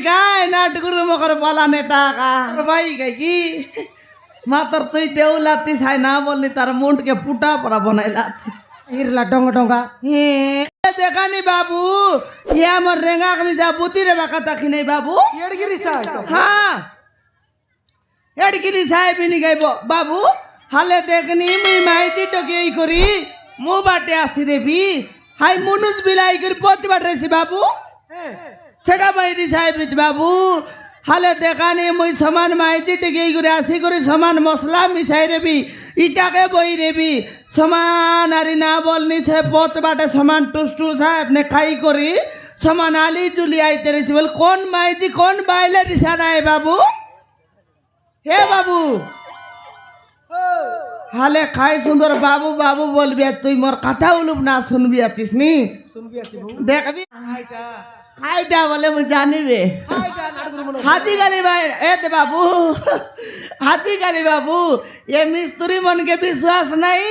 গায় নাটগুরু মকর পালানে টাকা ভাই গাই কি মাতর তুই দেউলাচ্ছি ছাই না বললি তার মুন্ডকে পুটা পড়া বনাইলাচ্ছে হিরলা ডঙ্গা ডঙ্গা দেখানি বাবু ইয়ে আমার রেঙ্গা আমি যা বুতি রে বাঁকা তাকি নেই বাবু এড়গিরি সাই হ্যাঁ এড়গিরি সাহেব নি গাইব বাবু হালে দেখনি মুই মাইতি টকে এই করি মু বাটে আসি রে বি হাই মুনুজ বিলাই করে পতি বাটরেছি বাবু সেটা মাইতি সাহেব বাবু হালে দেখানি মুই সমান মাইতি টকে এই করে আসি করে সমান মশলা মিশাই রেবি ইটাকে বই রেবি সমান আরি না বলনি সে পথ বাটে সমান টুসটু সাহেব নে খাই করি সমান আলি জুলি আইতে রেছি বল কোন মাইতি কোন বাইলে রিসা নাই বাবু হে বাবু হালে খাই সুন্দর বাবু বাবু বলবি আর তুই মোর কথা উলুপ না শুনবি আছিস নি শুনবি আছি দেখবি আইটা বলে মুই জানি রে হাতি গালি ভাই এ দে বাবু হাতি গালি বাবু এ মিস্ত্রি মন के विश्वास नहीं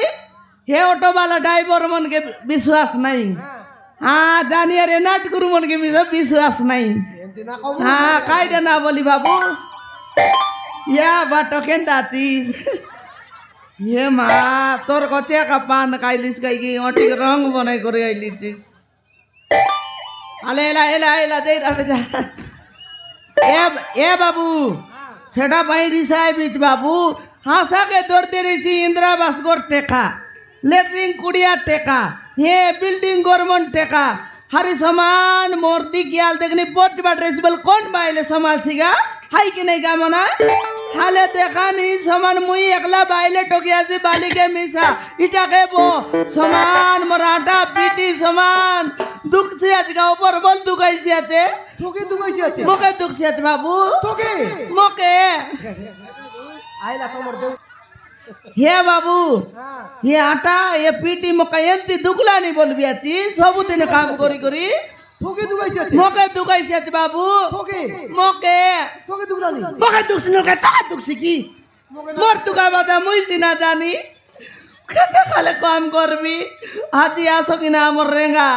हे ऑटो वाला ड्राइवर मन के विश्वास नहीं हाँ जानिए रे नाट गुरु मन के विश्वास नहीं हाँ काइडा ना बोली बाबू या बाटो केंदा चीज ये मा तोर कचे का पान खाइलिस कई ओटी रंग बनाई करे आइलिस আলে এলা এলা এলা দেই রাবে যা এ বাবু সেটা বাইরি সাহেব বাবু হাসাকে দৌড়তে রেছি ইন্দ্রাবাস গোর টেকা লেট্রিন কুড়িয়া টেকা হে বিল্ডিং গভর্নমেন্ট টেকা হারি সমান মূর্তি গিয়াল দেখনি পট বাট রেছি বল কোন বাইলে সমাল সিগা হাই কি নাই গা মনা হালে দেখানি সমান মুই একলা বাইলে টকিয়াছি বালিকে মিশা ইটাকে বো সমান মরাটা পিটি সমান দুঃখছি আছে গা উপর বল দুখাইছি আছে তোকে দুগাইছি আছে মোকে দুঃখছি আছে বাবু তোকে মোকে আইলা তোমার দেউ হে বাবু হ্যাঁ ये आटा ये पीटी मका एंती दुखला नहीं बोलबी आची सबुदिन काम करी करी তোকে দুগাইছি আছে मोके दुखाइছি আছে বাবু তোকে मोके তোকে দুগলানি मोके दुखছি নকে তা দুখছি কি মোর দুখা বাদা মুই সিনা জানি কেতে খালে কাম করবি আজি আসো কিনা আমার রেঙ্গা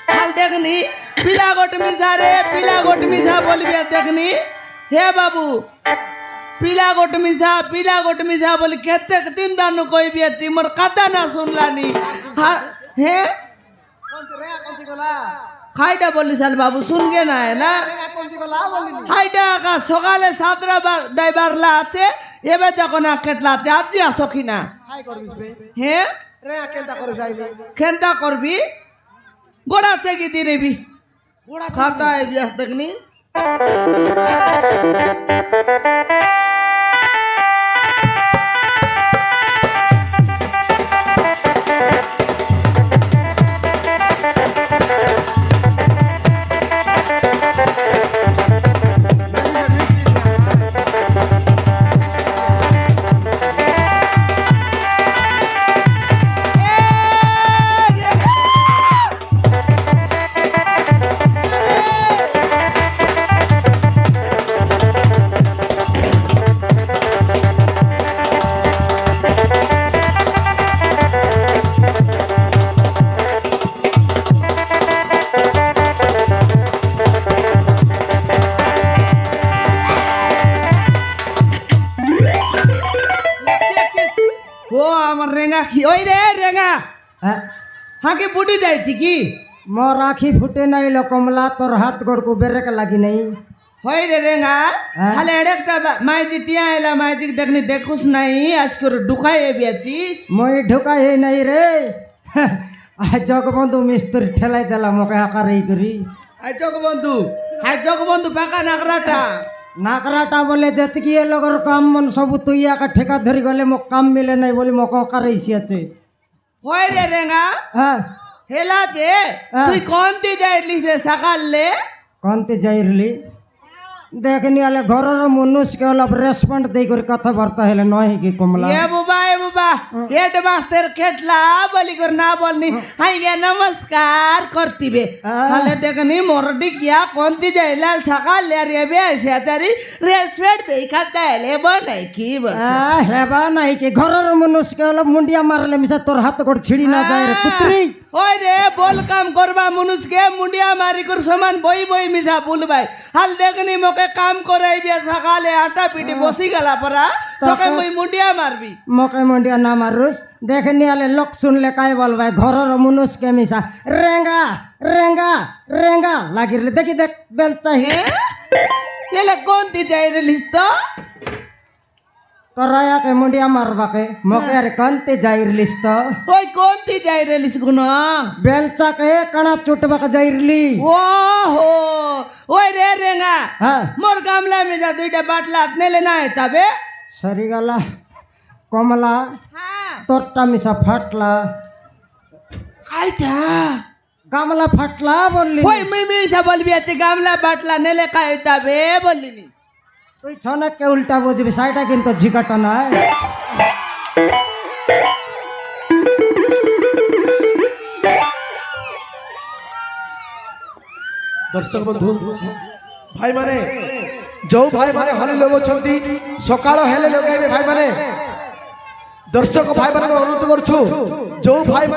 হাল দেখনি পিলা গোট মিশা রে পিলা গোট মিশা বলবি দেখনি হে বাবু পিলা গোট মিশা বলি কেতে দিন দানু কইবি আছি মোর কথা না শুনলানি হে কোনতে রে কোনতে গলা খাইটা বলিস বাবু শুনগে না না রে কোনতে গলা বলিনি হাইটা কা সকালে 7টা দাইবারলা আছে এবে যখন কেটলা আছে আজি আসো কিনা হাই করবিস বে হে রে কেনটা করে যাইলে খেনটা করবি গোড়া চেকি দিরেবি ওড়া খাতা এ বিয়া দেখনি ও আমার রেঙ্গা কি ওই রে রেঙ্গা হ্যাঁ হাকে বুটি যাইছি কি মোর আখি ফুটে নাই লো কমলা তোর হাত গোড় কো বেরেক লাগি নাই হয় রে রেঙ্গা হ্যাঁ। হালে একটা মাইজি টিয়া এলা মাইজি দেখনি দেখুস নাই আজকে ঢুকাই বিয়াছিস মই ঢোকাই হে নাই রে জগবন্ধু মিস্ত্রি ঠেলাই দেলা মোকে আকার এই করি আই জগবন্ধু পাকা নাকরাটা নাকরাটা বলে যেতকি এ লগর কাম মন সবু তুই একা ঠেকা ধরি গলে মোক কাম মিলে নাই বলি মোক আকারেইছি আছে হয় রে রেঙ্গা হ্যাঁ হেলা যে তুই কোনটি যাইলিস রে সকালে কোনতে যাইরলি দেখনি আলে ঘরর মনুষ্যকে অলপ রেসপন্ড দেই করে কথাবার্তা হেলে নয় কি কমলা এ বুবা হেড মাস্টার কেটলা বলি কর না বলনি হাই গে নমস্কার করতিবে হালে দেখনি মোরডি কিয়া কোনটি যাইলাল সকালে রে বে সেতারি রেসপেক্ট দেই খাতা হেলে বনাই কি বল হেবা নাই কি ঘরর মনুষ্যকে অলপ মুন্ডিয়া মারলে মিশা তোর হাত গোড় ছিড়ি না যায় রে কুত্রি ও ওই রে বল কাম করবা মনুষকে মুন্ডিয়া মারি করে সমান বই বই মিশা বলবাই হাল দেখনি মোকে কাম করাইবি সকালে আটা পিটি বসি গেলা পরা তোকে মুই মুন্ডিয়া মারবি মকে মন্ডিয়া না মারুস দেখেনি আলে লোক শুনলে কাই বলবাই ঘরের মনুষকে মিশা রেঙ্গা রেঙ্গা রেঙ্গা লাগিরলে দেখি দেখ বেল চাহি এলে কোনটি যাই রে লিস্ত তোরায়াকে মুন্ডিয়া মারবাকে মকে আর কান্তে যাইরলিস তো ওই কোনটি যাই রে লিস গুণ বেলচাকে কানা চুটবাকে যাইরলি ও হো ওই রে রেঙ্গা হ্যাঁ মোর গামলা মে যা দুইটা বাটলা নেলে না তবে সরি গলা কমলা হ্যাঁ তোরটা মিশা ফাটলা আইটা গামলা ফাটলা বললি ওই মুই মিশা বলবি আছে গামলা বাটলা নেলে কাই তবে বললিনি তুই ছনাকে উল্টা বুঝবি সাইটা কিন্তু ঝিকাটা নাই দর্শক বন্ধু ভাই মানে जो भाई माने हली लोग छंती सकाळ हेले लगाइबे भाई माने दर्शक भाई माने अनुरोध करछु जो भाई